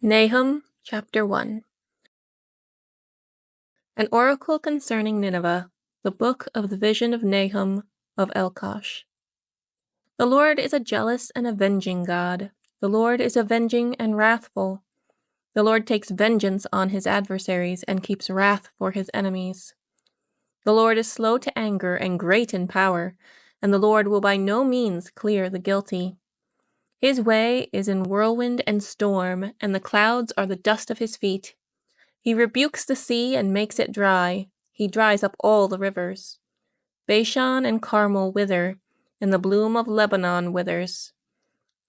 Nahum chapter 1. An oracle concerning Nineveh, the book of the vision of Nahum of Elkosh. The Lord is a jealous and avenging God. The Lord is avenging and wrathful. The Lord takes vengeance on his adversaries and keeps wrath for his enemies. The Lord is slow to anger and great in power, and the Lord will by no means clear the guilty. His way is in whirlwind and storm, and the clouds are the dust of his feet. He rebukes the sea and makes it dry. He dries up all the rivers. Bashan and Carmel wither, and the bloom of Lebanon withers.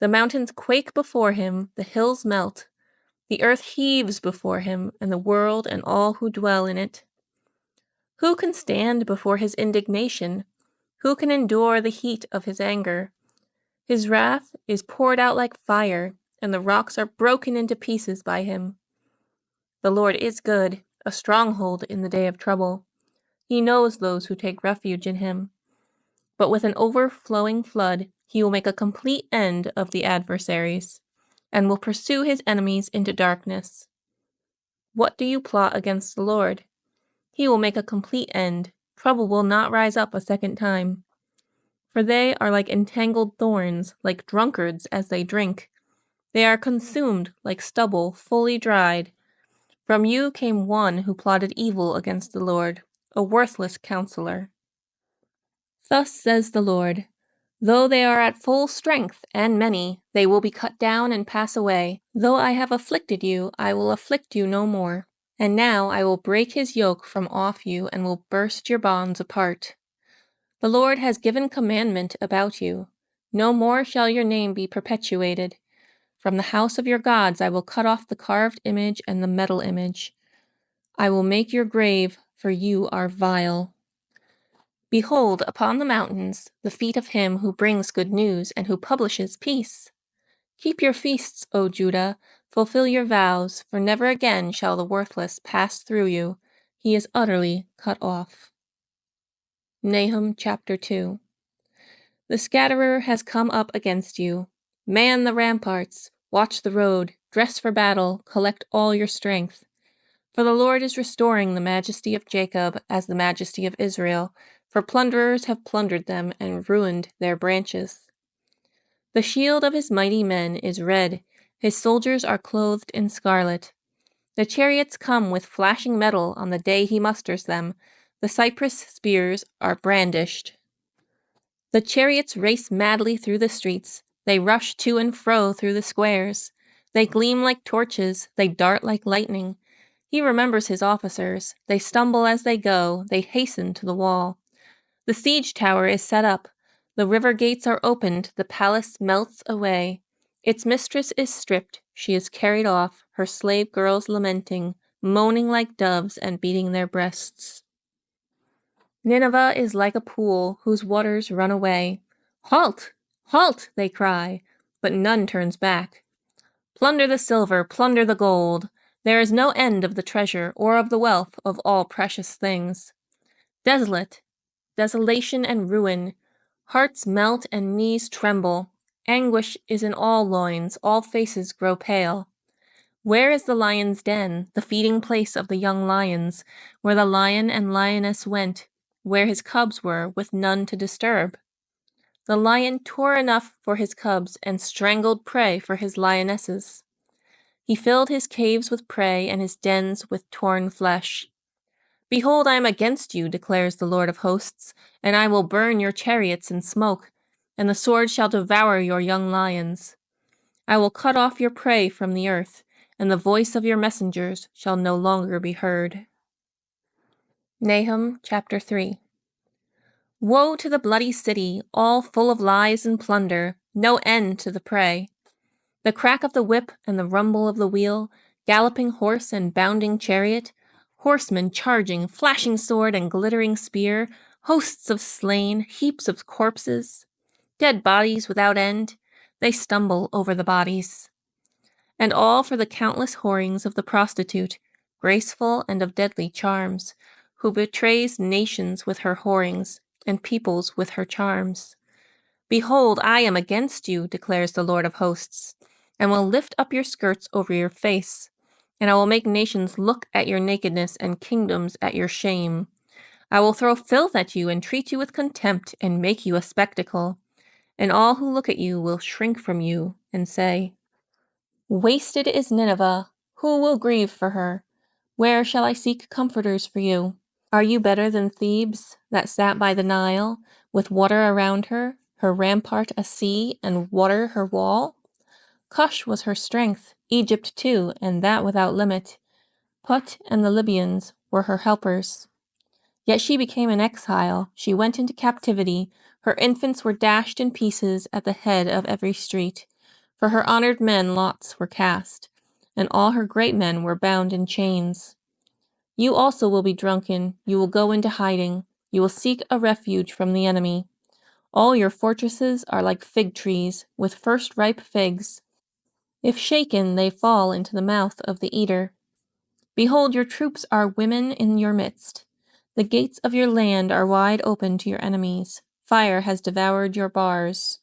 The mountains quake before him, the hills melt. The earth heaves before him, and the world and all who dwell in it. Who can stand before his indignation? Who can endure the heat of his anger? His wrath is poured out like fire, and the rocks are broken into pieces by him. The Lord is good, a stronghold in the day of trouble. He knows those who take refuge in him. But with an overflowing flood, he will make a complete end of the adversaries, and will pursue his enemies into darkness. What do you plot against the Lord? He will make a complete end. Trouble will not rise up a second time. For they are like entangled thorns, like drunkards as they drink. They are consumed like stubble fully dried. From you came one who plotted evil against the Lord, a worthless counselor. Thus says the Lord, though they are at full strength and many, they will be cut down and pass away. Though I have afflicted you, I will afflict you no more. And now I will break his yoke from off you and will burst your bonds apart. The Lord has given commandment about you. No more shall your name be perpetuated. From the house of your gods I will cut off the carved image and the metal image. I will make your grave, for you are vile. Behold, upon the mountains, the feet of him who brings good news and who publishes peace. Keep your feasts, O Judah, fulfill your vows, for never again shall the worthless pass through you. He is utterly cut off. Nahum chapter 2. The scatterer has come up against you. Man the ramparts, watch the road, dress for battle, collect all your strength. For the Lord is restoring the majesty of Jacob as the majesty of Israel, for plunderers have plundered them and ruined their branches. The shield of his mighty men is red, his soldiers are clothed in scarlet. The chariots come with flashing metal on the day he musters them, the cypress spears are brandished. The chariots race madly through the streets, they rush to and fro through the squares. They gleam like torches, they dart like lightning. He remembers his officers, they stumble as they go, they hasten to the wall. The siege tower is set up, the river gates are opened, the palace melts away. Its mistress is stripped, she is carried off, her slave girls lamenting, moaning like doves and beating their breasts. Nineveh is like a pool whose waters run away. Halt! Halt! They cry, but none turns back. Plunder the silver, plunder the gold. There is no end of the treasure or of the wealth of all precious things. Desolate, desolation and ruin. Hearts melt and knees tremble. Anguish is in all loins, all faces grow pale. Where is the lion's den, the feeding place of the young lions, where the lion and lioness went, where his cubs were, with none to disturb? The lion tore enough for his cubs and strangled prey for his lionesses. He filled his caves with prey and his dens with torn flesh. Behold, I am against you, declares the Lord of hosts, and I will burn your chariots in smoke, and the sword shall devour your young lions. I will cut off your prey from the earth, and the voice of your messengers shall no longer be heard. Nahum chapter 3. Woe to the bloody city, all full of lies and plunder, no end to the prey. The crack of the whip and the rumble of the wheel, galloping horse and bounding chariot, horsemen charging, flashing sword and glittering spear, hosts of slain, heaps of corpses, dead bodies without end, they stumble over the bodies. And all for the countless whorings of the prostitute, graceful and of deadly charms, who betrays nations with her whorings, and peoples with her charms. Behold, I am against you, declares the Lord of hosts. and will lift up your skirts over your face. And I will make nations look at your nakedness and kingdoms at your shame. I will throw filth at you and treat you with contempt and make you a spectacle. And all who look at you will shrink from you and say, Wasted is Nineveh. Who will grieve for her? Where shall I seek comforters for you? Are you better than Thebes, that sat by the Nile, with water around her, her rampart a sea, and water her wall? Cush was her strength, Egypt too, and that without limit. Put and the Libyans were her helpers. Yet she became an exile, she went into captivity, her infants were dashed in pieces at the head of every street. For her honored men lots were cast, and all her great men were bound in chains. You also will be drunken, you will go into hiding, you will seek a refuge from the enemy. All your fortresses are like fig trees, with first ripe figs. If shaken, they fall into the mouth of the eater. Behold, your troops are women in your midst. The gates of your land are wide open to your enemies. Fire has devoured your bars.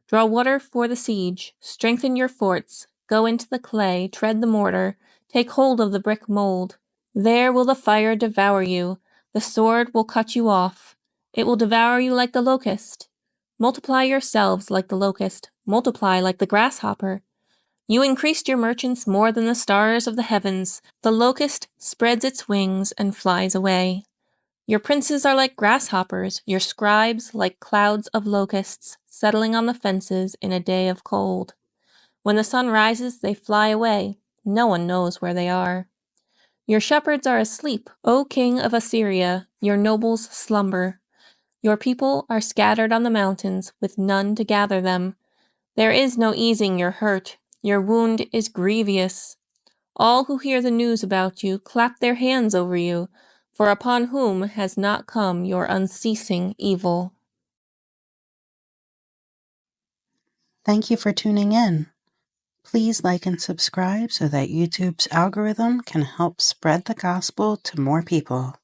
Draw water for the siege, strengthen your forts, go into the clay, tread the mortar, take hold of the brick mold. There will the fire devour you, the sword will cut you off. It will devour you like the locust. Multiply yourselves like the locust, multiply like the grasshopper. You increased your merchants more than the stars of the heavens. The locust spreads its wings and flies away. Your princes are like grasshoppers, your scribes like clouds of locusts, settling on the fences in a day of cold. When the sun rises, they fly away. No one knows where they are. Your shepherds are asleep, O king of Assyria, your nobles slumber. Your people are scattered on the mountains, with none to gather them. There is no easing your hurt. Your wound is grievous. All who hear the news about you clap their hands over you, for upon whom has not come your unceasing evil? Thank you for tuning in. Please like and subscribe so that YouTube's algorithm can help spread the gospel to more people.